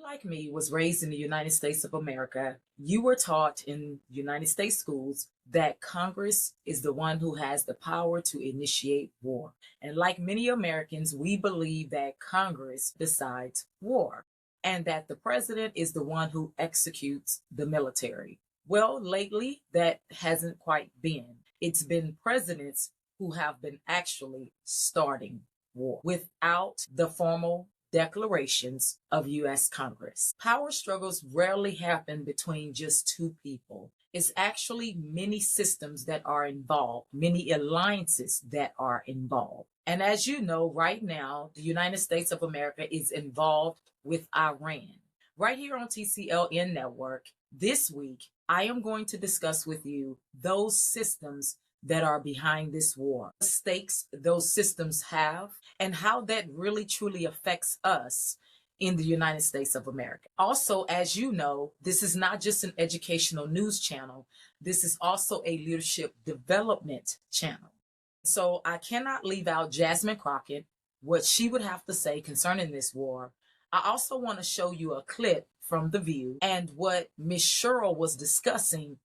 like me, was raised in the United States of America, you were taught in United States schools that Congress is the one who has the power to initiate war. And like many Americans, we believe that Congress decides war and that the president is the one who executes the military. Well, lately, that hasn't quite been. It's been presidents who have been actually starting war without the formal declarations of U.S. Congress. Power struggles rarely happen between just two people. It's actually many systems that are involved, many alliances that are involved. And as you know, right now, the United States of America is involved with Iran. Right here on TCLN Network, this week, I am going to discuss with you those systems that are behind this war, the stakes those systems have, and how that really truly affects us in the United States of America. Also, as you know, this is not just an educational news channel, this is also a leadership development channel. So I cannot leave out Jasmine Crockett, what she would have to say concerning this war. I also want to show you a clip from The View and what Miss Sheryl was discussing,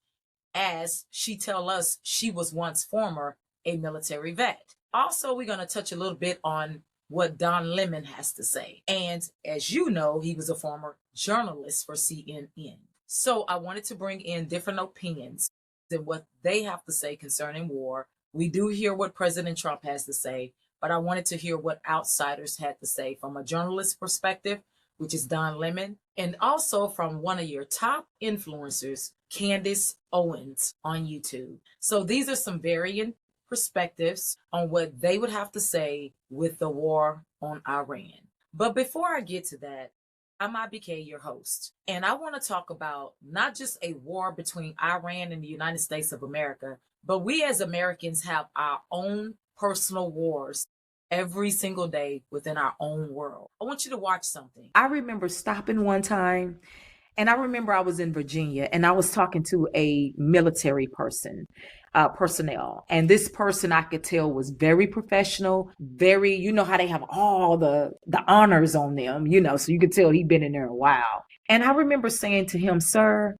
as she tell us she was once former a military vet. Also, we're going to touch a little bit on what Don Lemon has to say. And as you know, he was a former journalist for CNN. So I wanted to bring in different opinions and what they have to say concerning war. We do hear what President Trump has to say, but I wanted to hear what outsiders had to say from a journalist perspective, which is Don Lemon, and also from one of your top influencers, Candace Owens on YouTube. So these are some varying perspectives on what they would have to say with the war on Iran. But before I get to that, I'm IBK, your host, and I want to talk about not just a war between Iran and the United States of America, but we as Americans have our own personal wars every single day within our own world. I want you to watch something. I remember stopping one time, and I remember I was in Virginia and I was talking to a military personnel. And this person I could tell was very professional, very, you know how they have all the honors on them, so you could tell he'd been in there a while. And I remember saying to him, "Sir,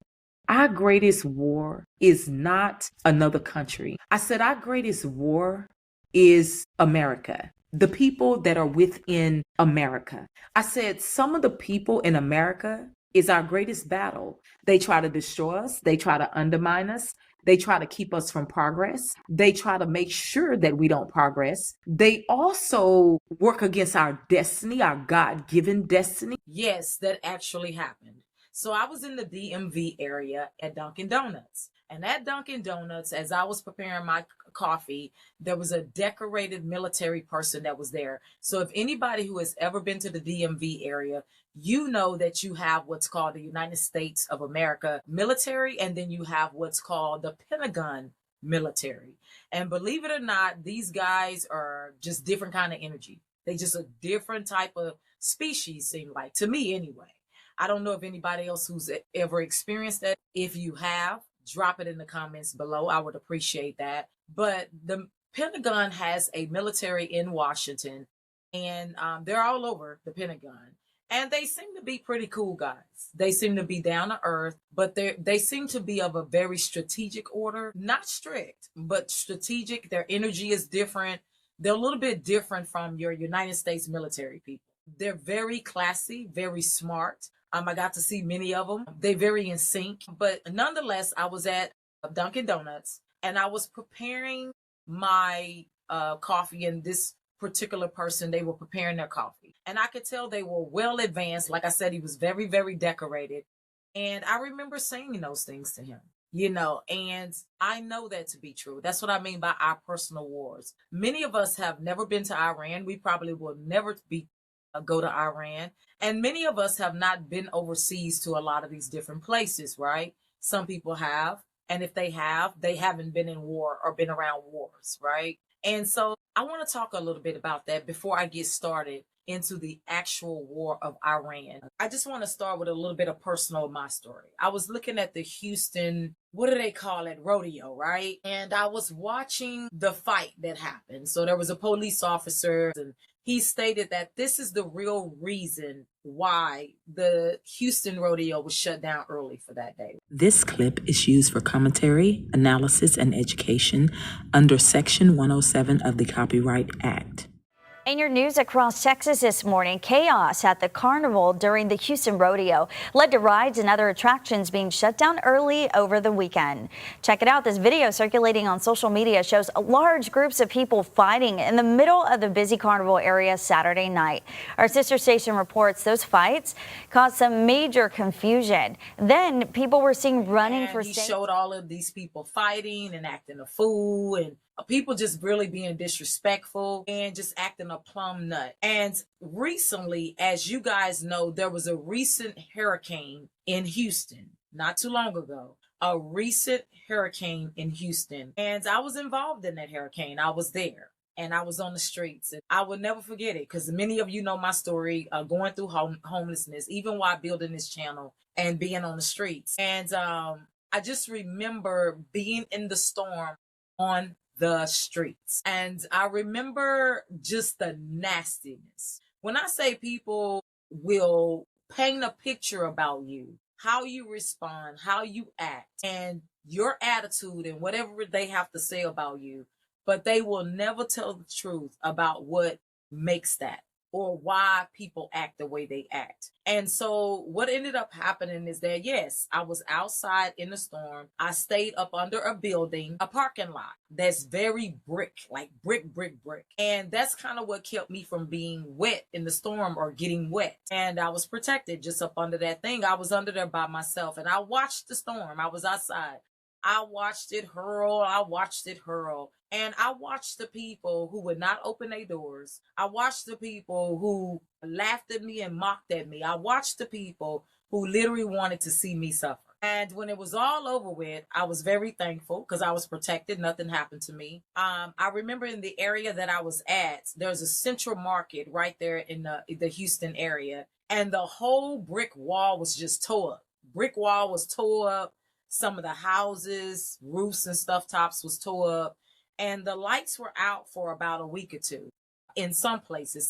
our greatest war is not another country." I said, "Our greatest war is America. The people that are within America." I said, "Some of the people in America is our greatest battle. They try to destroy us. They try to undermine us. They try to keep us from progress. They try to make sure that we don't progress. They also work against our destiny, our God-given destiny." Yes, that actually happened. So I was in the DMV area at Dunkin' Donuts. And at Dunkin' Donuts, as I was preparing my coffee, there was a decorated military person that was there. So if anybody who has ever been to the DMV area, you know that you have what's called the United States of America military, and then you have what's called the Pentagon military. And believe it or not, these guys are just different kind of energy. They just a different type of species, seem like, to me anyway. I don't know if anybody else who's ever experienced that. If you have, drop it in the comments below. I would appreciate that. But the Pentagon has a military in Washington, and they're all over the Pentagon. And they seem to be pretty cool guys. They seem to be down to earth, but they seem to be of a very strategic order. Not strict, but strategic. Their energy is different. They're a little bit different from your United States military people. They're very classy, very smart. I got to see many of them. They're very in sync. But nonetheless, I was at Dunkin' Donuts and I was preparing my coffee, and this particular person, they were preparing their coffee. And I could tell they were well advanced. Like I said, he was very, very decorated. And I remember saying those things to him, and I know that to be true. That's what I mean by our personal wars. Many of us have never been to Iran. We probably will never go to Iran. And many of us have not been overseas to a lot of these different places, right? Some people have. And if they have, they haven't been in war or been around wars, right? And so I want to talk a little bit about that before I get started into the actual war of Iran. I just want to start with a little bit of personal of my story. I was looking at the Houston, what do they call it, rodeo, right? And I was watching the fight that happened. So there was a police officer and he stated that this is the real reason why the Houston rodeo was shut down early for that day. This clip is used for commentary, analysis, and education under Section 107 of the Copyright Act. In your news across Texas this morning, chaos at the carnival during the Houston rodeo led to rides and other attractions being shut down early over the weekend. Check it out. This video circulating on social media shows large groups of people fighting in the middle of the busy carnival area Saturday night. Our sister station reports those fights caused some major confusion. Then people were seen running for safety. He showed all of these people fighting and acting a fool, and people just really being disrespectful and just acting a plumb nut. And recently, as you guys know, there was a recent hurricane in Houston not too long ago. A recent hurricane in Houston. And I was involved in that hurricane. I was there. And I was on the streets. And I will never forget it, because many of you know my story, going through homelessness, even while building this channel and being on the streets. And I just remember being in the storm on the streets. And I remember just the nastiness. When I say people will paint a picture about you, how you respond, how you act, and your attitude and whatever they have to say about you, but they will never tell the truth about what makes that or why people act the way they act. And so what ended up happening is that, yes, I was outside in the storm. I stayed up under a building, a parking lot that's very brick, like brick. And that's kind of what kept me from being wet in the storm or getting wet. And I was protected just up under that thing. I was under there by myself, and I watched the storm. I was outside. I watched it hurl. And I watched the people who would not open their doors. I watched the people who laughed at me and mocked at me. I watched the people who literally wanted to see me suffer. And when it was all over with, I was very thankful because I was protected. Nothing happened to me. I remember in the area that I was at, there's a central market right there in the Houston area. And the whole brick wall was just tore up. Brick wall was tore up. Some of the houses, roofs and stuff tops was tore up. And the lights were out for about a week or two in some places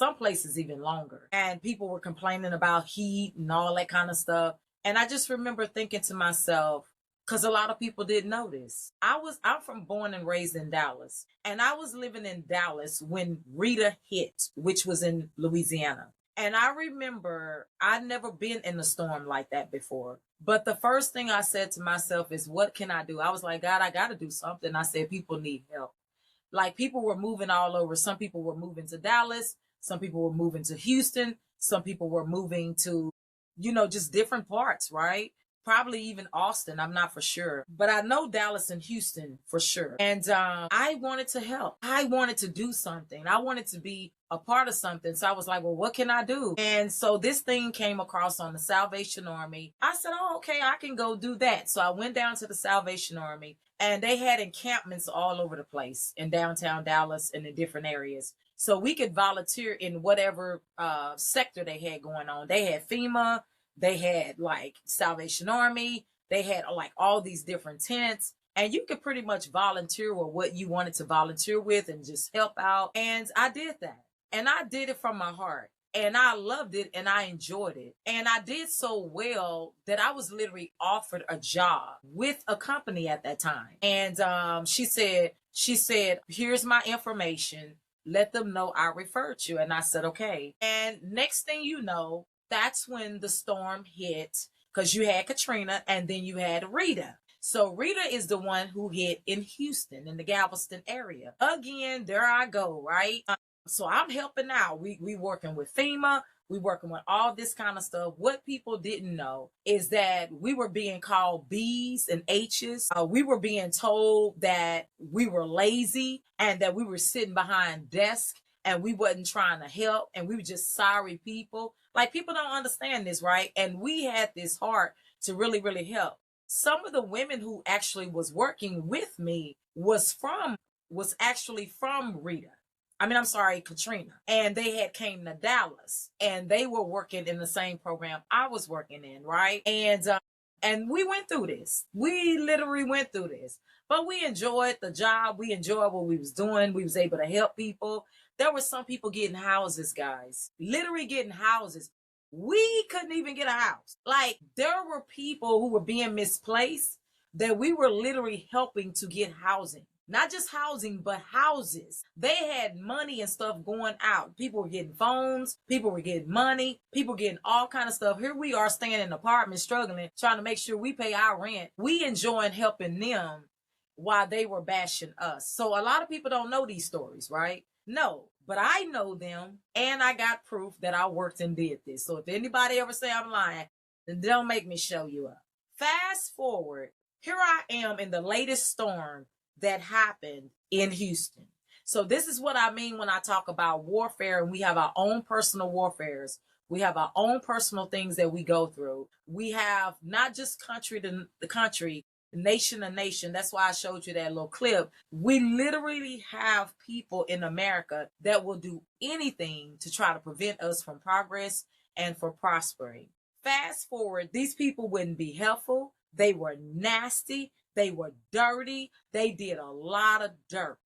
even longer. And people were complaining about heat and all that kind of stuff. And I just remember thinking to myself, because a lot of people didn't know this. I'm born and raised in Dallas. And I was living in Dallas when Rita hit, which was in Louisiana. And I remember I'd never been in a storm like that before. But the first thing I said to myself is, what can I do? I was like, God, I got to do something. I said, people need help. Like, people were moving all over. Some people were moving to Dallas. Some people were moving to Houston. Some people were moving to, just different parts, right? Probably even Austin. I'm not for sure. But I know Dallas and Houston for sure. And I wanted to help. I wanted to do something. I wanted to be a part of something. So I was like, well, what can I do? And so this thing came across on the Salvation Army. I said, oh, okay, I can go do that. So I went down to the Salvation Army, and they had encampments all over the place in downtown Dallas and in different areas. So we could volunteer in whatever sector they had going on. They had FEMA. They had like Salvation Army. They had like all these different tents. And you could pretty much volunteer with what you wanted to volunteer with and just help out. And I did that. And I did it from my heart. And I loved it and I enjoyed it. And I did so well that I was literally offered a job with a company at that time. And she said, here's my information. Let them know I referred you. And I said, okay. And next thing you know, that's when the storm hit, because you had Katrina and then you had Rita. So Rita is the one who hit in Houston, in the Galveston area. Again, there I go, right? So I'm helping out. We working with FEMA. We working with all this kind of stuff. What people didn't know is that we were being called B's and H's. We were being told that we were lazy and that we were sitting behind desks and we wasn't trying to help and we were just sorry people. Like, people don't understand this, right? And we had this heart to really, really help. Some of the women who actually was working with me was actually from Rita. Katrina. And they had came to Dallas and they were working in the same program I was working in, right? And we went through this. We literally went through this. But we enjoyed the job. We enjoyed what we was doing. We was able to help people. There were some people getting houses, guys, literally getting houses. We couldn't even get a house. Like, there were people who were being misplaced that we were literally helping to get housing. Not just housing, but houses. They had money and stuff going out. People were getting phones. People were getting money. People getting all kind of stuff. Here we are staying in apartments, struggling, trying to make sure we pay our rent. We enjoying helping them while they were bashing us. So a lot of people don't know these stories, right? No, but I know them, and I got proof that I worked and did this. So if anybody ever say I'm lying, then don't make me show you up. Fast forward, here I am in the latest storm that happened in Houston. So this is what I mean when I talk about warfare, and we have our own personal warfares. We have our own personal things that we go through. We have not just country to the country, nation to nation. That's why I showed you that little clip. We literally have people in America that will do anything to try to prevent us from progress and for prospering. Fast forward, these people wouldn't be helpful. They were nasty. They were dirty. They did a lot of dirt.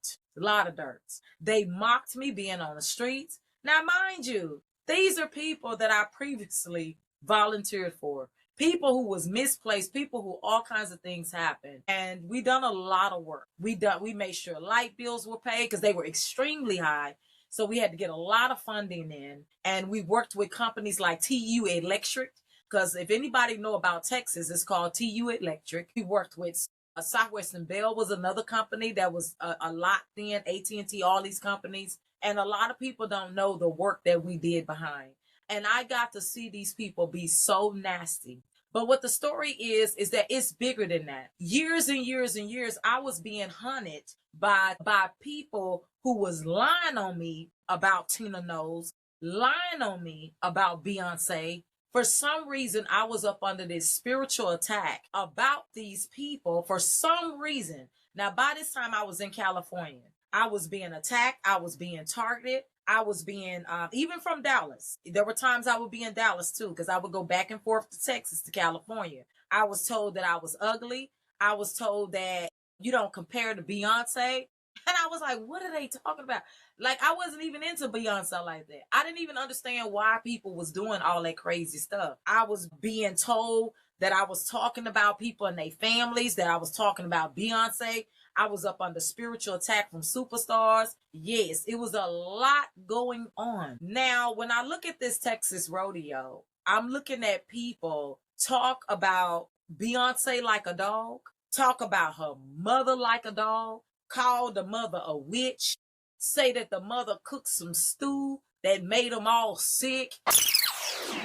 They mocked me being on the streets. Now, mind you, these are people that I previously volunteered for. People who was misplaced, people who all kinds of things happened. And we done a lot of work. We made sure light bills were paid because they were extremely high. So we had to get a lot of funding in. And we worked with companies like TU Electric, because if anybody know about Texas, it's called TU Electric. We worked with Southwestern Bell was another company that was a lot then, AT&T, all these companies. And a lot of people don't know the work that we did behind. And I got to see these people be so nasty. But what the story is that it's bigger than that. Years and years and years, I was being hunted by people who was lying on me about Tina Knowles, lying on me about Beyonce. For some reason, I was up under this spiritual attack about these people for some reason. Now, by this time, I was in California. I was being attacked. I was being targeted. I was being, even from Dallas. There were times I would be in Dallas too, because I would go back and forth to Texas to California. I was told that I was ugly. I was told that you don't compare to Beyonce. And I was like, what are they talking about? Like, I wasn't even into Beyonce like that. I didn't even understand why people was doing all that crazy stuff. I was being told that I was talking about people and their families, that I was talking about Beyonce. I was up under spiritual attack from superstars. Yes, it was a lot going on. Now, when I look at this Texas rodeo, I'm looking at people talk about Beyonce like a dog, talk about her mother like a dog, call the mother a witch, say that the mother cooked some stew that made them all sick.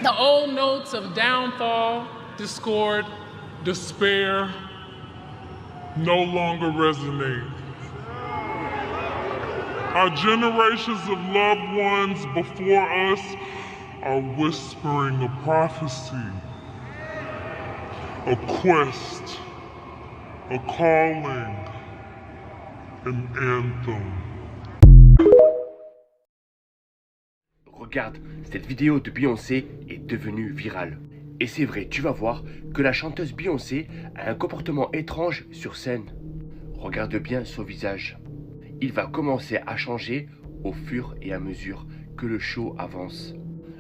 The old notes of downfall, discord, despair no longer resonate. Our generations of loved ones before us are whispering a prophecy, a quest, a calling, an anthem. Regarde, cette vidéo de Beyoncé est devenue virale. Et c'est vrai, tu vas voir que la chanteuse Beyoncé a un comportement étrange sur scène. Regarde bien son visage. Il va commencer à changer au fur et à mesure que le show avance.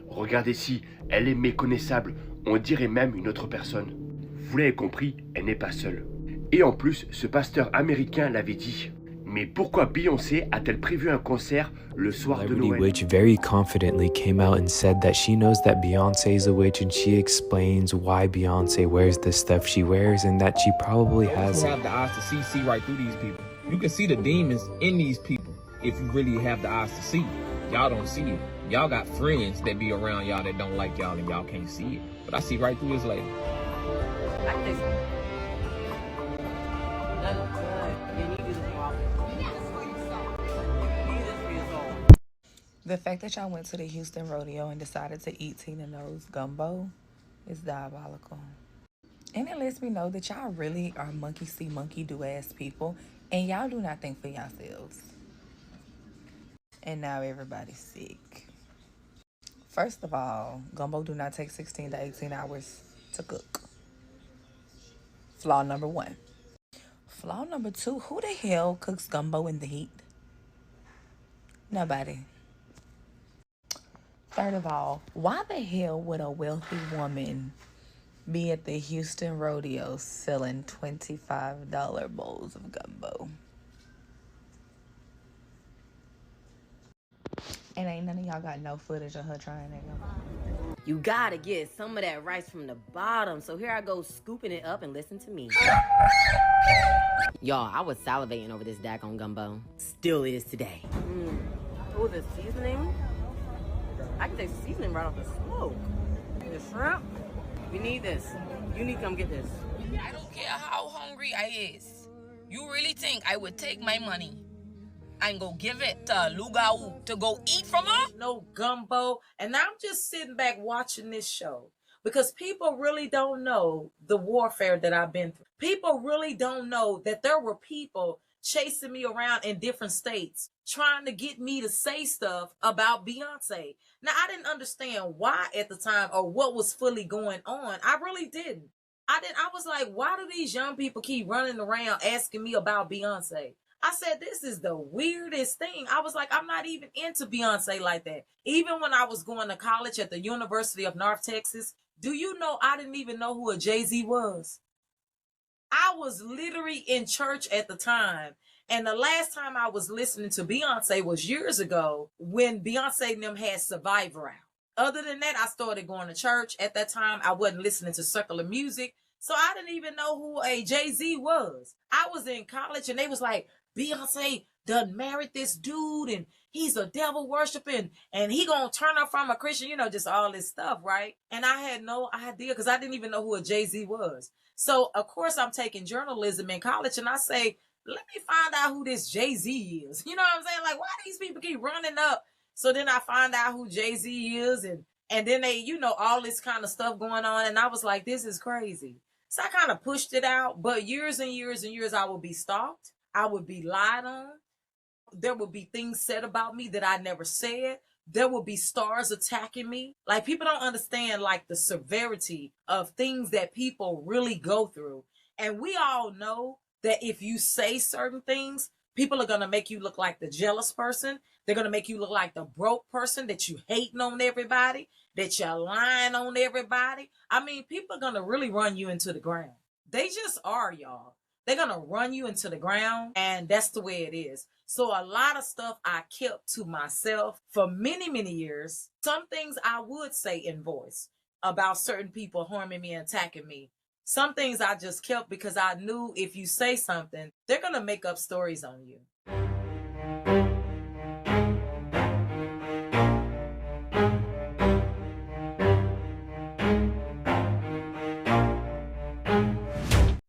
Regarde ici, elle est méconnaissable, on dirait même une autre personne. Vous l'avez compris, elle n'est pas seule. Et en plus, ce pasteur américain l'avait dit. Mais pourquoi Beyoncé a-t-elle prévu un concert le soir de Noël? Witch very confidently came out and said that she knows that Beyoncé is a witch, and she explains why Beyoncé wears the stuff she wears and that she probably has. You have the eyes to see right through these people. You can see the demons in these people if you really have the eyes to see. Y'all don't see it. Y'all got friends that be around y'all that don't like y'all and y'all can't see it. But I see right through this lady. The fact that y'all went to the Houston rodeo and decided to eat Tina Knowles gumbo is diabolical. And it lets me know that y'all really are monkey see, monkey do ass people, and y'all do not think for yourselves. And now everybody's sick. First of all, gumbo do not take 16 to 18 hours to cook. Flaw number one. Flaw number two, who the hell cooks gumbo in the heat? Nobody. Third of all, why the hell would a wealthy woman be at the Houston rodeo selling $25 bowls of gumbo? And ain't none of y'all got no footage of her trying that gumbo. You gotta get some of that rice from the bottom. So here I go scooping it up and listen to me. Y'all, I was salivating over this daggone gumbo. Still is today. Oh, the seasoning? I can taste the seasoning right off the smoke. The shrimp? We need this. You need to come get this. I don't care how hungry I is. You really think I would take my money and go give it to Lugau to go eat from her? No gumbo. And I'm just sitting back watching this show because people really don't know the warfare that I've been through. People really don't know that there were people chasing me around in different states trying to get me to say stuff about Beyonce. Now, I didn't understand why at the time or what was fully going on. I really didn't. I was like, why do these young people keep running around asking me about Beyonce? I said, this is the weirdest thing. I was like, I'm not even into Beyonce like that. Even when I was going to college at the University of North Texas, do you know I didn't even know who a Jay-Z was? I was literally in church at the time. And the last time I was listening to Beyonce was years ago when Beyonce and them had Survivor out. Other than that, I started going to church. At that time, I wasn't listening to secular music. So I didn't even know who a Jay-Z was. I was in college and they was like, Beyonce done married this dude and he's a devil worshiping and he gonna turn her from a Christian, you know, just all this stuff, right? And I had no idea because I didn't even know who a Jay-Z was. So, of course, I'm taking journalism in college and I say, let me find out who this Jay-Z is. You know what I'm saying? Like, why these people keep running up? So then I find out who Jay-Z is and then they, you know, all this kind of stuff going on. And I was like, this is crazy. So I kind of pushed it out. But years and years and years, I would be stalked. I would be lied on. There would be things said about me that I never said. There will be stars attacking me. Like, people don't understand, like, the severity of things that people really go through. And we all know that if you say certain things, people are going to make you look like the jealous person. They're going to make you look like the broke person, that you hating on everybody, that you're lying on everybody. I mean, people are going to really run you into the ground. They just are, y'all. They're going to run you into the ground, and that's the way it is. So a lot of stuff I kept to myself for many, many years. Some things I would say in voice about certain people harming me and attacking me. Some things I just kept because I knew if you say something, they're going to make up stories on you.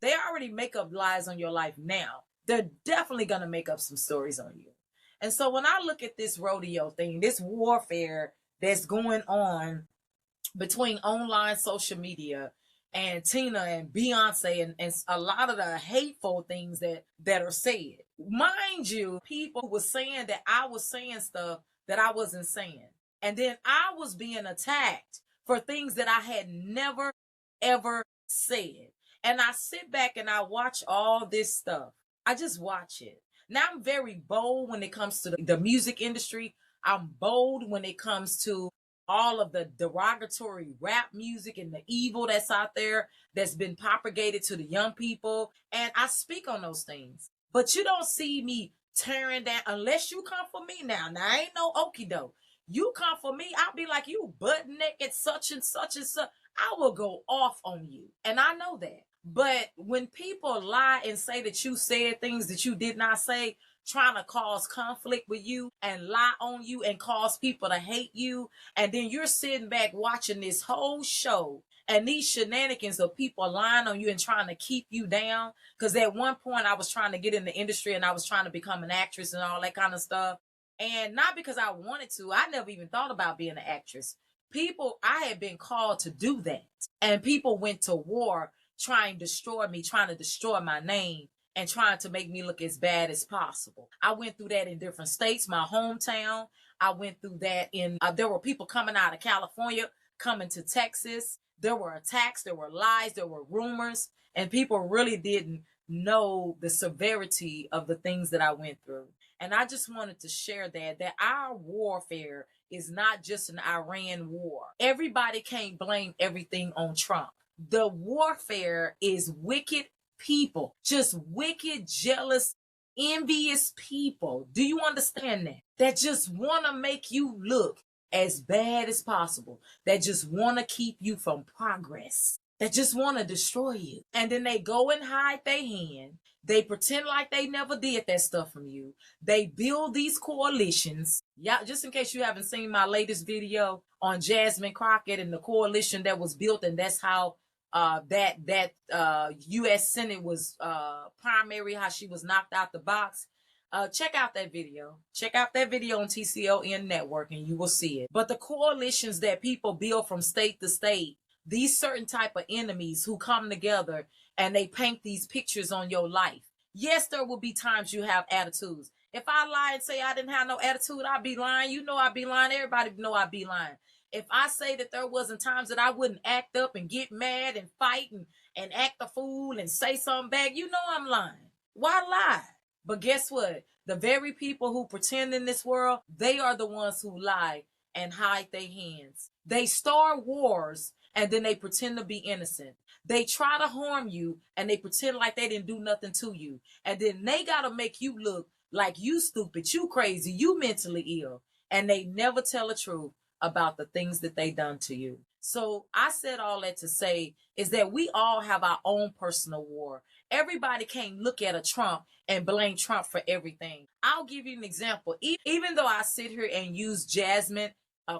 They already make up lies on your life now. They're definitely going to make up some stories on you. And so when I look at this rodeo thing, this warfare that's going on between online social media and Tina and Beyonce and a lot of the hateful things that are said. Mind you, people were saying that I was saying stuff that I wasn't saying. And then I was being attacked for things that I had never, ever said. And I sit back and I watch all this stuff. I just watch it. Now I'm very bold when it comes to the music industry. I'm bold when it comes to all of the derogatory rap music and the evil that's out there that's been propagated to the young people. And I speak on those things. But you don't see me tearing down unless you come for me now. Now, I ain't no okie doke. You come for me, I'll be like, you butt naked, such and such and such. I will go off on you. And I know that. But when people lie and say that you said things that you did not say, trying to cause conflict with you and lie on you and cause people to hate you, and then you're sitting back watching this whole show and these shenanigans of people lying on you and trying to keep you down. Because at one point I was trying to get in the industry and I was trying to become an actress and all that kind of stuff. And not because I wanted to. I never even thought about being an actress. I had been called to do that. And people went to war trying to destroy me, trying to destroy my name, and trying to make me look as bad as possible. I went through that in different states, my hometown. I went through that there were people coming out of California, coming to Texas. There were attacks, there were lies, there were rumors, and people really didn't know the severity of the things that I went through. And I just wanted to share that our warfare is not just an Iran war. Everybody can't blame everything on Trump. The warfare is wicked people, just wicked, jealous, envious people. Do you understand that? That just want to make you look as bad as possible, that just want to keep you from progress, that just want to destroy you. And then they go and hide their hand. They pretend like they never did that stuff from you. They build these coalitions. Yeah, just in case you haven't seen my latest video on Jasmine Crockett and the coalition that was built, and that's how that U.S. Senate was primary, how she was knocked out the box. Check out that video. Check out that video on TCLN Network and you will see it. But the coalitions that people build from state to state, these certain type of enemies who come together and they paint these pictures on your life. Yes, there will be times you have attitudes. If I lie and say I didn't have no attitude, I'd be lying. You know I'd be lying. Everybody know I'd be lying. If I say that there wasn't times that I wouldn't act up and get mad and fight and act a fool and say something bad, you know I'm lying. Why lie? But guess what? The very people who pretend in this world, they are the ones who lie and hide their hands. They start wars and then they pretend to be innocent. They try to harm you and they pretend like they didn't do nothing to you. And then they got to make you look like you stupid, you crazy, you mentally ill. And they never tell the truth about the things that they done to you. So I said all that to say is that we all have our own personal war. Everybody can't look at a Trump and blame Trump for everything. I'll give you an example. Even though I sit here and use Jasmine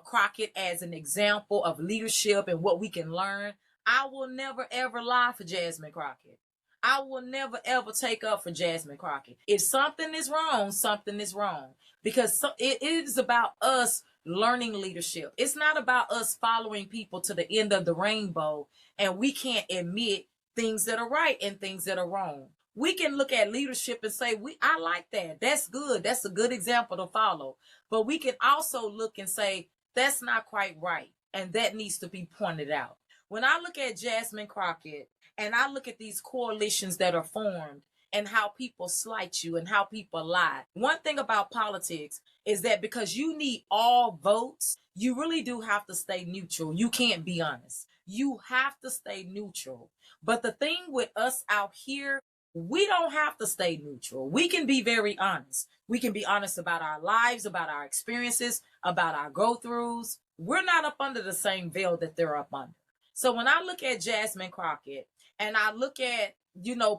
Crockett as an example of leadership and what we can learn, I will never ever lie for Jasmine Crockett. I will never ever take up for Jasmine Crockett. If something is wrong, something is wrong. Because it is about us learning leadership. It's not about us following people to the end of the rainbow and we can't admit things that are right and things that are wrong. We can look at leadership and say, I like that. That's good. That's a good example to follow. But we can also look and say, that's not quite right. And that needs to be pointed out. When I look at Jasmine Crockett and I look at these coalitions that are formed and how people slight you and how people lie. One thing about politics is that because you need all votes, you really do have to stay neutral. You can't be honest. You have to stay neutral. But the thing with us out here, we don't have to stay neutral. We can be very honest. We can be honest about our lives, about our experiences, about our go-throughs. We're not up under the same veil that they're up under. So when I look at Jasmine Crockett and I look at,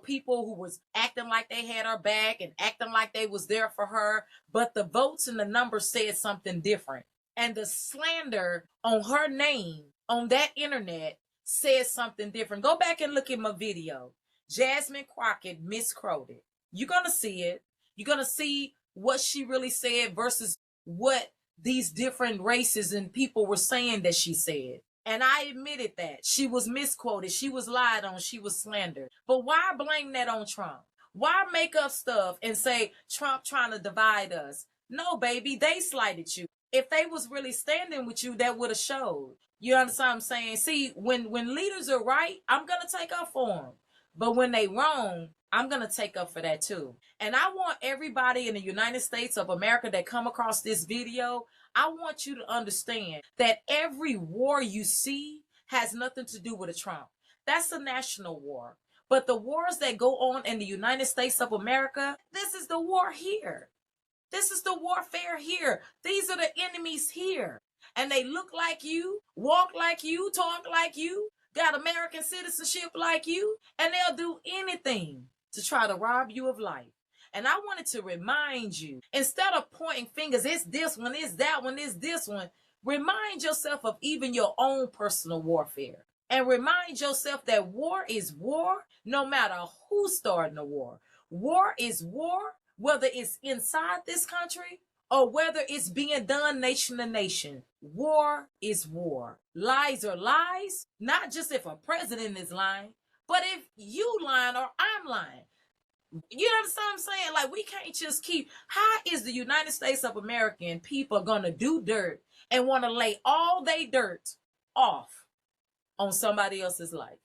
people who was acting like they had her back and acting like they was there for her, but the votes and the numbers said something different. And the slander on her name on that internet says something different. Go back and look at my video. Jasmine Crockett misquoted. You're going to see it. You're going to see what she really said versus what these different races and people were saying that she said. And I admitted that. She was misquoted. She was lied on. She was slandered. But why blame that on Trump? Why make up stuff and say Trump trying to divide us? No, baby, they slighted you. If they was really standing with you, that would have showed. You understand what I'm saying? See, when leaders are right, I'm going to take up for them. But when they wrong, I'm going to take up for that too. And I want everybody in the United States of America that come across this video, I want you to understand that every war you see has nothing to do with a Trump. That's a national war. But the wars that go on in the United States of America, this is the war here. This is the warfare here. These are the enemies here. And they look like you, walk like you, talk like you, got American citizenship like you, and they'll do anything to try to rob you of life. And I wanted to remind you, instead of pointing fingers, it's this one, it's that one, it's this one, remind yourself of even your own personal warfare. And remind yourself that war is war, no matter who's starting a war. War is war, whether it's inside this country or whether it's being done nation to nation. War is war. Lies are lies, not just if a president is lying, but if you lying or I'm lying. You understand what I'm saying? Like, we can't just keep, how is the United States of America and people going to do dirt and want to lay all they dirt off on somebody else's life?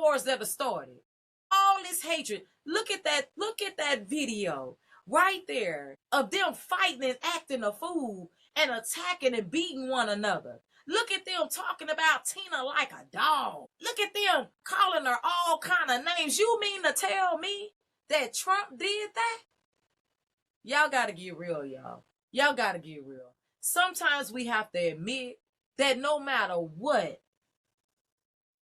wars that are started. All this hatred. Look at that video right there of them fighting and acting a fool and attacking and beating one another. Look at them talking about Tina like a dog. Look at them calling her all kind of names. You mean to tell me that Trump did that? Y'all got to get real, y'all. Y'all got to get real. Sometimes we have to admit that no matter what,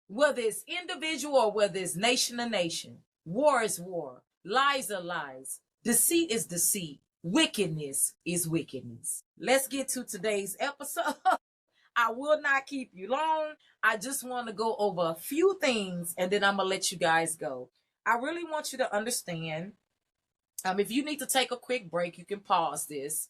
whether it's individual or whether it's nation to nation, war is war, lies are lies, deceit is deceit, wickedness is wickedness. Let's get to today's episode. I will not keep you long. I just want to go over a few things and then I'm going to let you guys go. I really want you to understand, if you need to take a quick break, you can pause this.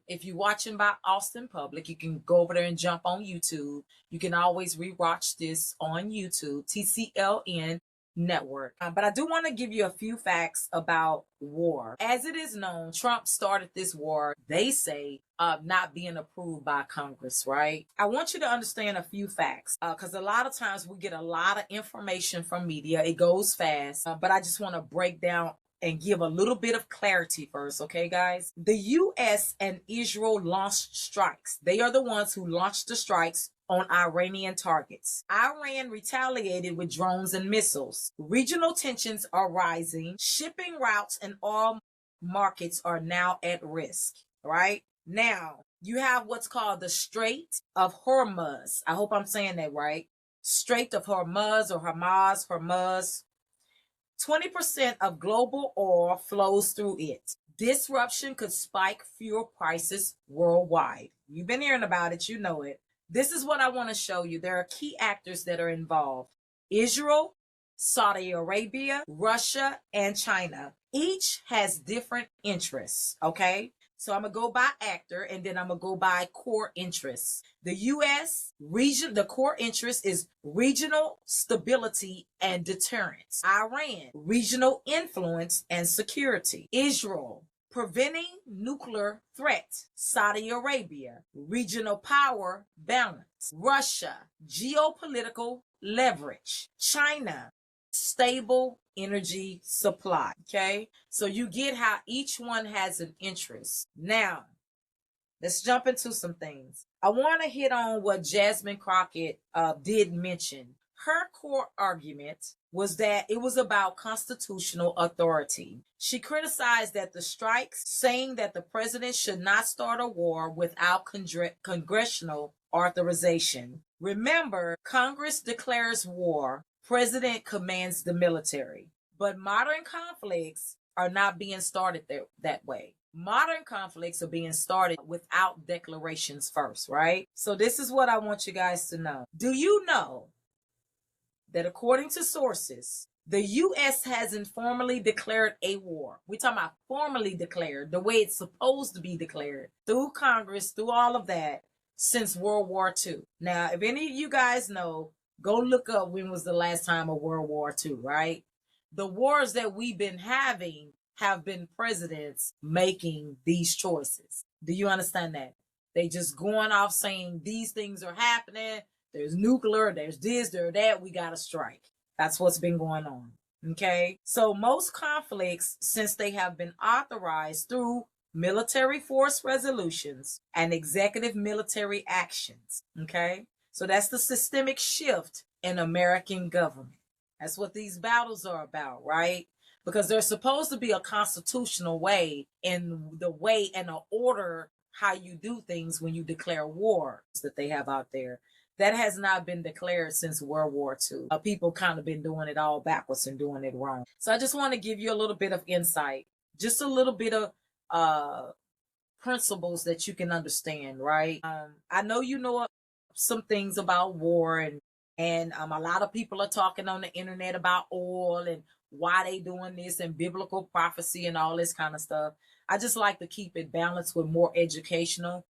If you're watching by Austin Public, you can go over there and jump on YouTube. You can always rewatch this on YouTube, TCLN Network. But I do want to give you a few facts about war. As it is known, Trump started this war, they say, not being approved by Congress, right? I want you to understand a few facts because a lot of times we get a lot of information from media. It goes fast, but I just want to break down and give a little bit of clarity first, okay, guys? The U.S. and Israel launched strikes. They are the ones who launched the strikes on Iranian targets. Iran retaliated with drones and missiles. Regional tensions are rising. Shipping routes and oil markets are now at risk, right? Now, you have what's called the Strait of Hormuz. I hope I'm saying that right. Strait of Hormuz or Hormuz. 20% of global oil flows through it. Disruption could spike fuel prices worldwide. You've been hearing about it, you know it. This is what I want to show you. There are key actors that are involved. Israel, Saudi Arabia, Russia, and China. Each has different interests, okay? So I'm going to go by actor and then I'm going to go by core interests. The U.S. region, the core interest is regional stability and deterrence. Iran, regional influence and security. Israel, preventing nuclear threat. Saudi Arabia, regional power balance. Russia, geopolitical leverage. China, stable energy supply. Okay, so you get how each one has an interest. Now, let's jump into some things. I want to hit on what Jasmine Crockett did mention. Her core argument was that it was about constitutional authority. She criticized that the strikes, saying that the president should not start a war without congressional authorization. Remember, Congress declares war, president commands the military. But modern conflicts are not being started that way. Modern conflicts are being started without declarations first, right? So this is what I want you guys to know. Do you know that according to sources, the U.S. has informally declared a war? We're talking about formally declared, the way it's supposed to be declared, through Congress, through all of that, since World War II. Now, if any of you guys know, go look up when was the last time of World War II, right? The wars that we've been having have been presidents making these choices. Do you understand that? They just going off saying these things are happening. There's nuclear, there's this, there's that. We got to strike. That's what's been going on. Okay. So most conflicts, since they have been authorized through military force resolutions and executive military actions. Okay. So that's the systemic shift in American government. That's what these battles are about, right? Because there's supposed to be a constitutional way in the way and the order how you do things when you declare war that they have out there. That has not been declared since World War II. People kind of been doing it all backwards and doing it wrong. So I just want to give you a little bit of insight, just a little bit of principles that you can understand, right? I know you know some things about war and a lot of people are talking on the internet about oil and why they doing this and biblical prophecy and all this kind of stuff. I just like to keep it balanced with more educational.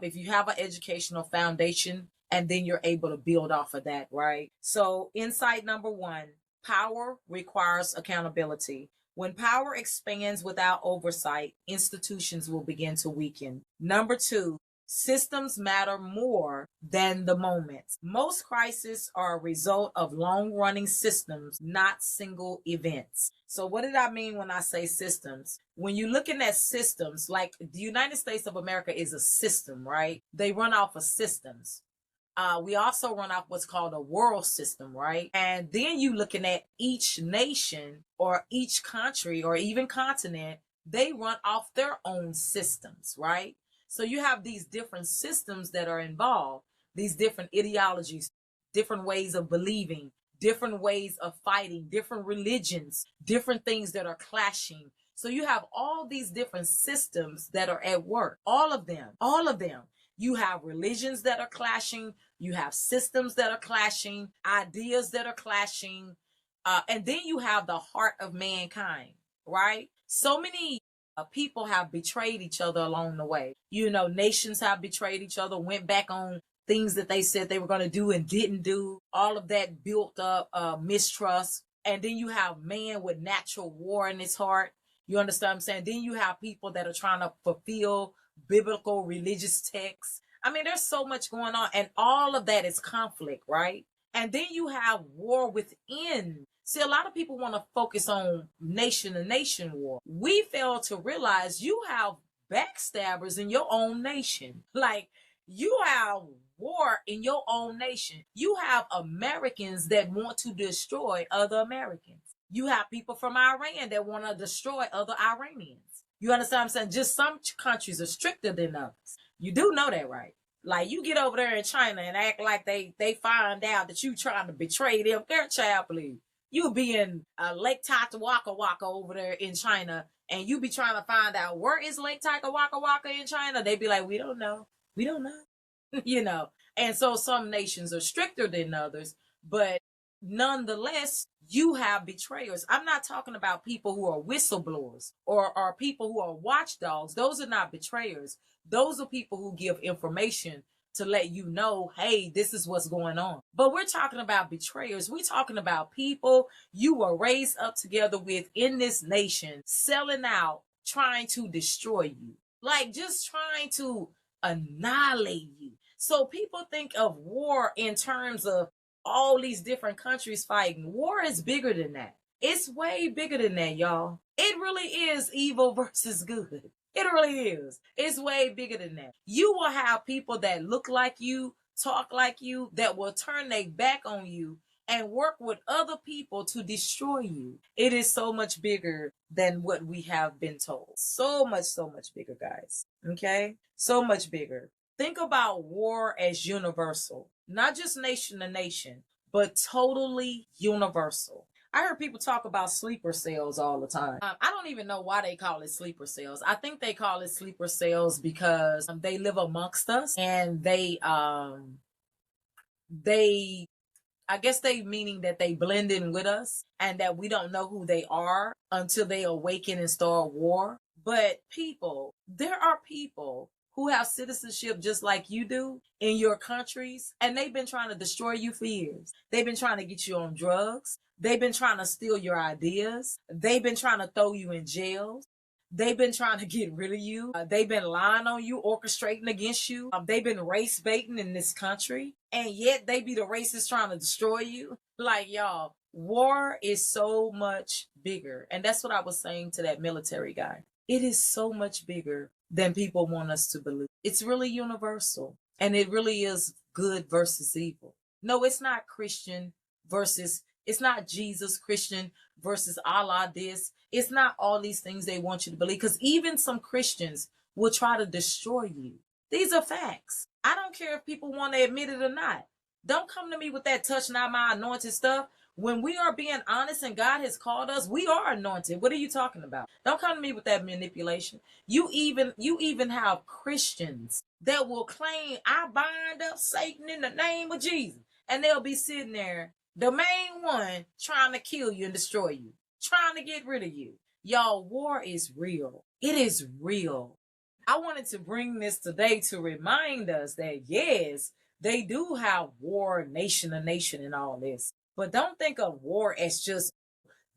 If you have an educational foundation, and then you're able to build off of that, right? So insight number one, power requires accountability. When power expands without oversight, institutions will begin to weaken. Number two, Systems matter more than the moments. Most crises are a result of long-running systems, not single events. So what did I mean when I say systems? When you're looking at systems, like the United States of America is a system, right? They run off of systems. We also run off what's called a world system, right? And then you looking at each nation or each country or even continent, they run off their own systems, right? So you have these different systems that are involved, these different ideologies, different ways of believing, different ways of fighting, different religions, different things that are clashing. So you have all these different systems that are at work, all of them. You have religions that are clashing. You have systems that are clashing, ideas that are clashing. And then you have the heart of mankind, right? So many people have betrayed each other along the way. You know, nations have betrayed each other, went back on things that they said they were going to do and didn't do. All of that built up mistrust. And then you have man with natural war in his heart. You understand what I'm saying? Then you have people that are trying to fulfill biblical religious texts. I mean, there's so much going on, and all of that is conflict, right? And then you have war within. See, a lot of people want to focus on nation to nation war. We fail to realize you have backstabbers in your own nation. Like, you have war in your own nation. You have Americans that want to destroy other Americans. You have people from Iran that want to destroy other Iranians. You understand what I'm saying? Just some countries are stricter than others. You do know that, right? Like, you get over there in China and act like they find out that you trying to betray them. Girl, child, please. You be in Lake Titicaca over there in China, and you be trying to find out where is Lake Titicaca in China. They be like, we don't know. We don't know. You know. And so some nations are stricter than others, but nonetheless, you have betrayers. I'm not talking about people who are whistleblowers or people who are watchdogs. Those are not betrayers. Those are people who give information to let you know, hey, this is what's going on. But we're talking about betrayers. We're talking about people you were raised up together with in this nation, selling out, trying to destroy you, like just trying to annihilate you. So people think of war in terms of all these different countries fighting. War is bigger than that. It's way bigger than that, y'all. It really is evil versus good. It really is. It's way bigger than that. You will have people that look like you, talk like you, that will turn their back on you and work with other people to destroy you. It is so much bigger than what we have been told. So much bigger, guys. Okay? So much bigger. Think about war as universal, not just nation to nation, but totally universal. I heard people talk about sleeper cells all the time. I don't even know why they call it sleeper cells. I think they call it sleeper cells because they live amongst us, and I guess they meaning that they blend in with us and that we don't know who they are until they awaken and start war. But there are people who have citizenship just like you do in your countries, and they've been trying to destroy you for years. They've been trying to get you on drugs. They've been trying to steal your ideas. They've been trying to throw you in jail. They've been trying to get rid of you. They've been lying on you, orchestrating against you. They've been race baiting in this country, and yet they be the racists trying to destroy you. Like, y'all, war is so much bigger. And that's what I was saying to that military guy. It is so much bigger than people want us to believe. It's really universal, and it really is good versus evil. No, it's not Christian versus, it's not Jesus, Christian versus Allah this. It's not all these things they want you to believe, because even some Christians will try to destroy you. These are facts. I don't care if people want to admit it or not. Don't come to me with that touch not my anointed stuff. When we are being honest and God has called us, we are anointed. What are you talking about? Don't come to me with that manipulation. You even have Christians that will claim, I bind up Satan in the name of Jesus. And they'll be sitting there, the main one, trying to kill you and destroy you, trying to get rid of you. Y'all, war is real. It is real. I wanted to bring this today to remind us that, yes, they do have war nation to nation and all this. But don't think of war as just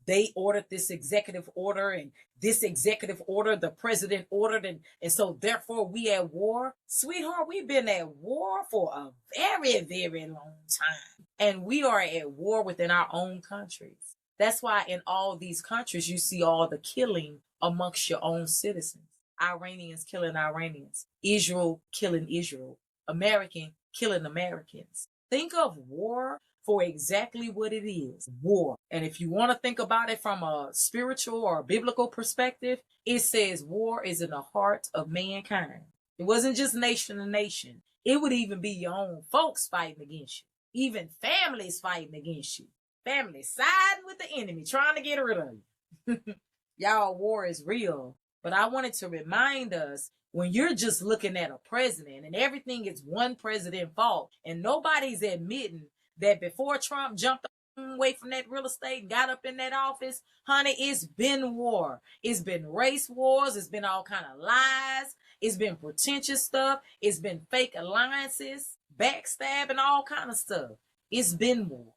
they ordered this executive order, and this executive order, the president ordered, and so therefore we at war. Sweetheart, we've been at war for a very, very long time. And we are at war within our own countries. That's why in all these countries, you see all the killing amongst your own citizens. Iranians killing Iranians, Israel killing Israel, American killing Americans. Think of war for exactly what it is, war. And if you want to think about it from a spiritual or biblical perspective, it says war is in the heart of mankind. It wasn't just nation to nation. It would even be your own folks fighting against you, even families fighting against you, families siding with the enemy, trying to get rid of you. Y'all, war is real. But I wanted to remind us, when you're just looking at a president and everything is one president's fault, and nobody's admitting that before Trump jumped away from that real estate and got up in that office, honey, it's been war. It's been race wars. It's been all kind of lies. It's been pretentious stuff. It's been fake alliances, backstabbing, all kind of stuff. It's been war.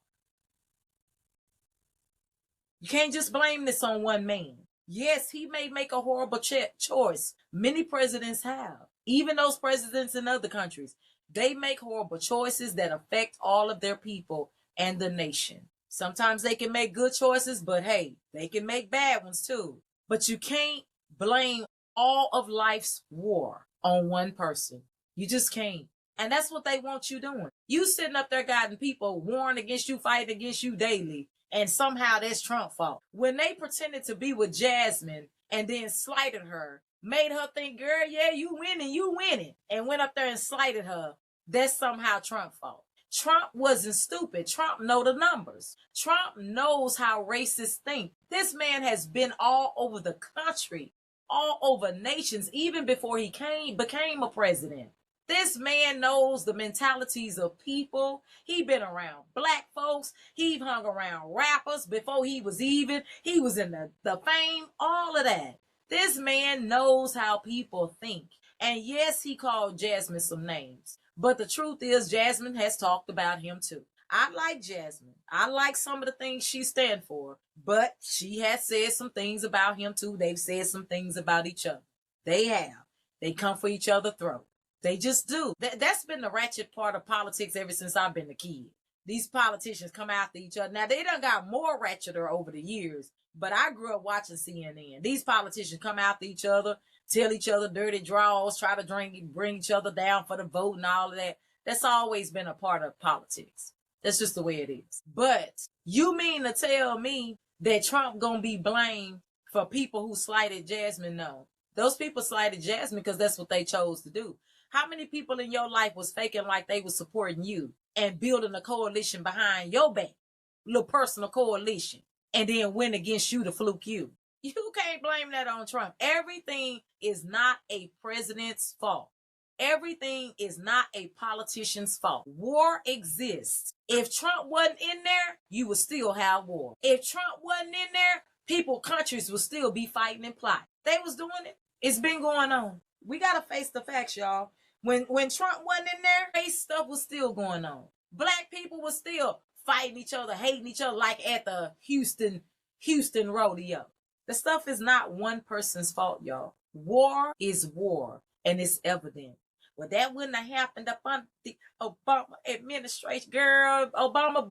You can't just blame this on one man. Yes, he may make a horrible choice. Many presidents have. Even those presidents in other countries, they make horrible choices that affect all of their people and the nation. Sometimes they can make good choices, but hey, they can make bad ones too. But you can't blame all of life's war on one person. You just can't. And that's what they want you doing. You sitting up there guiding people, warring against you, fighting against you daily. And somehow that's Trump's fault. When they pretended to be with Jasmine and then slighted her, made her think, girl, yeah, you winning, and went up there and slighted her, that's somehow Trump's fault. Trump wasn't stupid. Trump know the numbers. Trump knows how racists think. This man has been all over the country, all over nations, even before he became a president. This man knows the mentalities of people. He been around black folks. He hung around rappers before he was even. He was in the fame, all of that. This man knows how people think. And yes, he called Jasmine some names. But the truth is, Jasmine has talked about him too. I like Jasmine. I like some of the things she stands for. But she has said some things about him too. They've said some things about each other. They have. They come for each other's throat. They just do. That's been the ratchet part of politics ever since I've been a kid. These politicians come after each other. Now, they done got more ratcheter over the years, but I grew up watching CNN. These politicians come after each other, tell each other dirty draws, try to bring each other down for the vote and all of that. That's always been a part of politics. That's just the way it is. But you mean to tell me that Trump gonna be blamed for people who slighted Jasmine? No. Those people slighted Jasmine because that's what they chose to do. How many people in your life was faking like they was supporting you and building a coalition behind your back, little personal coalition, and then went against you to fluke you? You can't blame that on Trump. Everything is not a president's fault. Everything is not a politician's fault. War exists. If Trump wasn't in there, you would still have war. If Trump wasn't in there, countries would still be fighting and plotting. They was doing it. It's been going on. We got to face the facts, y'all. When Trump wasn't in there, race stuff was still going on. Black people were still fighting each other, hating each other, like at the Houston rodeo. The stuff is not one person's fault, y'all. War is war, and it's evident. Well, that wouldn't have happened up under the Obama administration. Girl, Obama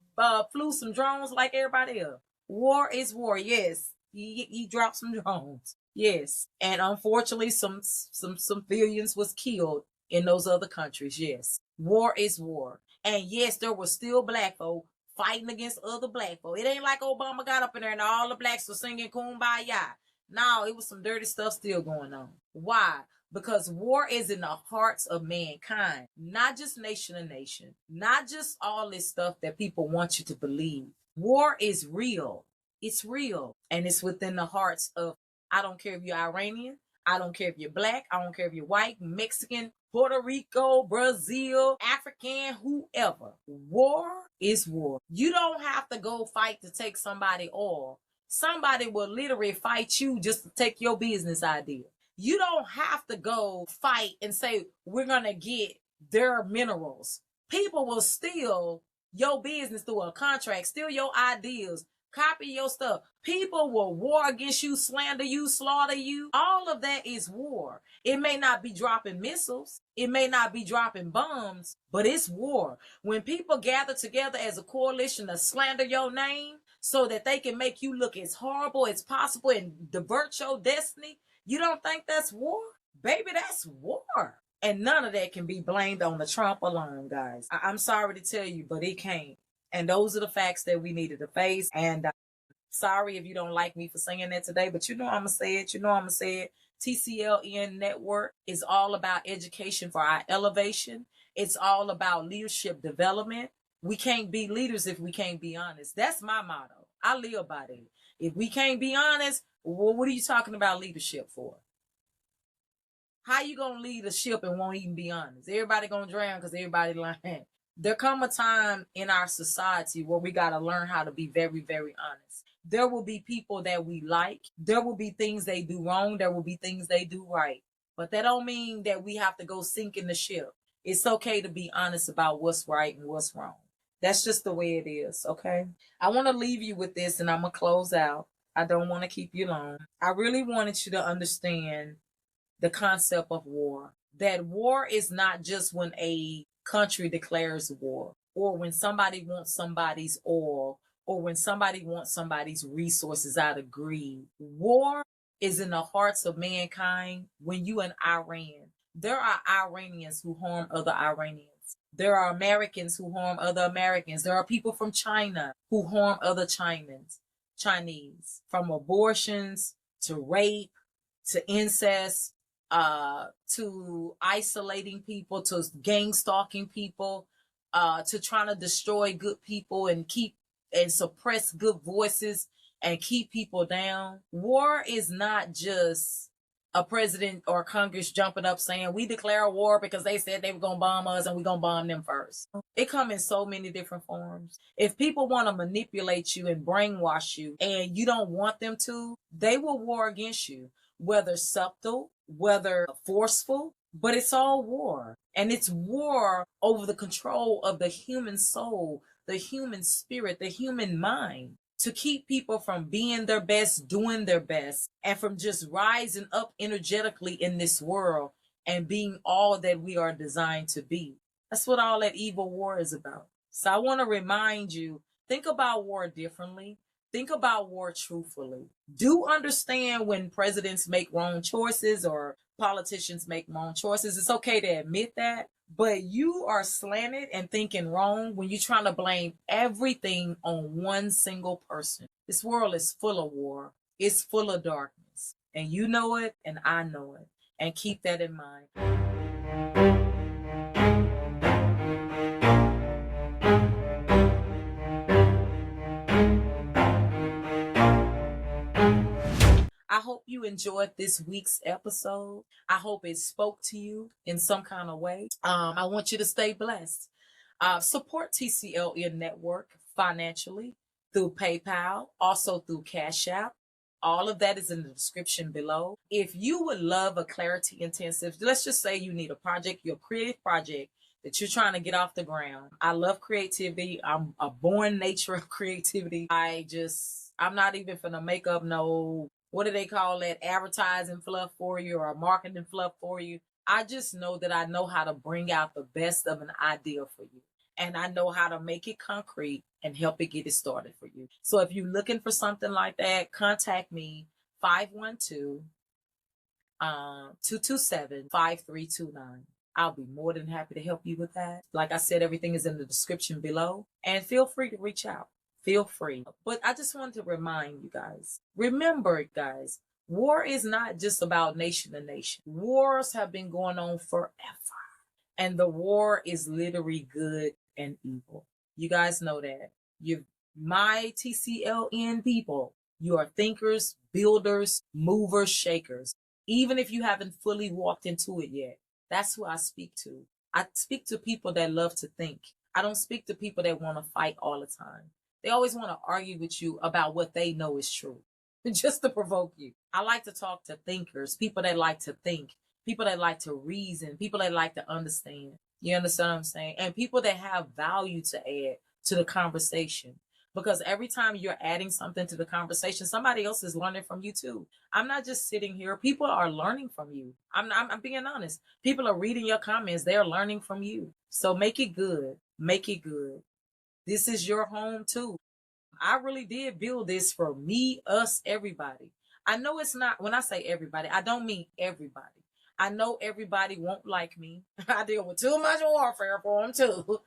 flew some drones like everybody else. War is war, yes. He dropped some drones. Yes. And unfortunately, some civilians was killed in those other countries. Yes. War is war. And yes, there were still black folk fighting against other black folk. It ain't like Obama got up in there and all the blacks were singing Kumbaya. No, it was some dirty stuff still going on. Why? Because war is in the hearts of mankind, not just nation to nation, not just all this stuff that people want you to believe. War is real. It's real. And it's within the hearts of, I don't care if you're Iranian, I don't care if you're black, I don't care if you're white, Mexican, Puerto Rico, Brazil, African, whoever. War is war. You don't have to go fight to take somebody oil. Somebody will literally fight you just to take your business idea. You don't have to go fight and say, we're going to get their minerals. People will steal your business through a contract, steal your ideas, Copy your stuff. People will war against you, slander you, slaughter you. All of that is war. It may not be dropping missiles. It may not be dropping bombs, but it's war. When people gather together as a coalition to slander your name so that they can make you look as horrible as possible and divert your destiny, you don't think that's war? Baby, that's war. And none of that can be blamed on the Trump alone, guys. I'm sorry to tell you, but it can't. And those are the facts that we needed to face. And sorry if you don't like me for saying that today, but you know I'm going to say it. You know I'm going to say it. TCLN Network is all about education for our elevation. It's all about leadership development. We can't be leaders if we can't be honest. That's my motto. I live by that. If we can't be honest, well, what are you talking about leadership for? How you going to lead a ship and won't even be honest? Everybody going to drown because everybody lying. There come a time in our society where we got to learn how to be very, very honest. There will be people that we like. There will be things they do wrong. There will be things they do right. But that don't mean that we have to go sink in the ship. It's okay to be honest about what's right and what's wrong. That's just the way it is, okay? I want to leave you with this, and I'm going to close out. I don't want to keep you long. I really wanted you to understand the concept of war. That war is not just when a country declares war, or when somebody wants somebody's oil, or when somebody wants somebody's resources out of greed. War is in the hearts of mankind. When you in Iran, there are Iranians who harm other Iranians. There are Americans who harm other Americans. There are people from China who harm other Chinese, from abortions to rape to incest, to isolating people, to gang stalking people, to trying to destroy good people and keep and suppress good voices and keep people down. War is not just a president or Congress jumping up saying, we declare a war because they said they were going to bomb us and we're going to bomb them first. It comes in so many different forms. If people want to manipulate you and brainwash you and you don't want them to, they will war against you, whether subtle, whether forceful, but it's all war. And it's war over the control of the human soul, the human spirit, the human mind, to keep people from being their best, doing their best, and from just rising up energetically in this world and being all that we are designed to be. That's what all that evil war is about. So I want to remind you, think about war differently. Think about war truthfully. Do understand when presidents make wrong choices or politicians make wrong choices. It's okay to admit that. But you are slanted and thinking wrong when you're trying to blame everything on one single person. This world is full of war. It's full of darkness. And you know it, and I know it. And keep that in mind. I hope you enjoyed this week's episode. I hope it spoke to you in some kind of way. I want you to stay blessed. Support TCLN Network financially through PayPal, also through Cash App. All of that is in the description below. If you would love a clarity intensive, let's just say you need a project, your creative project that you're trying to get off the ground. I love creativity. I'm a born nature of creativity. I'm not even finna make up no, what do they call that, advertising fluff for you or marketing fluff for you. I just know that I know how to bring out the best of an idea for you. And I know how to make it concrete and help it get it started for you. So if you're looking for something like that, contact me, 512-227-5329. I'll be more than happy to help you with that. Like I said, everything is in the description below. And feel free to reach out. Feel free. But I just wanted to remind you guys, remember, guys, war is not just about nation to nation. Wars have been going on forever. And the war is literally good and evil. You guys know that. My TCLN people, you are thinkers, builders, movers, shakers. Even if you haven't fully walked into it yet, that's who I speak to. I speak to people that love to think. I don't speak to people that want to fight all the time. They always want to argue with you about what they know is true, just to provoke you. I like to talk to thinkers, people that like to think, people that like to reason, people that like to understand. You understand what I'm saying? And people that have value to add to the conversation. because every time you're adding something to the conversation, somebody else is learning from you too. I'm not just sitting here. People are learning from you. I'm being honest. People are reading your comments. They're learning from you. So make it good. Make it good. This is your home too. I really did build this for me, us, everybody. I know it's not, when I say everybody, I don't mean everybody. I know everybody won't like me. I deal with too much warfare for them too.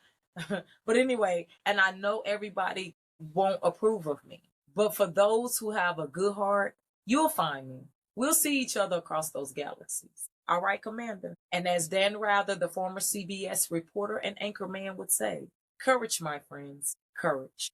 But anyway, and I know everybody won't approve of me. But for those who have a good heart, you'll find me. We'll see each other across those galaxies. All right, Commander. And as Dan Rather, the former CBS reporter and anchorman, would say, courage, my friends, courage.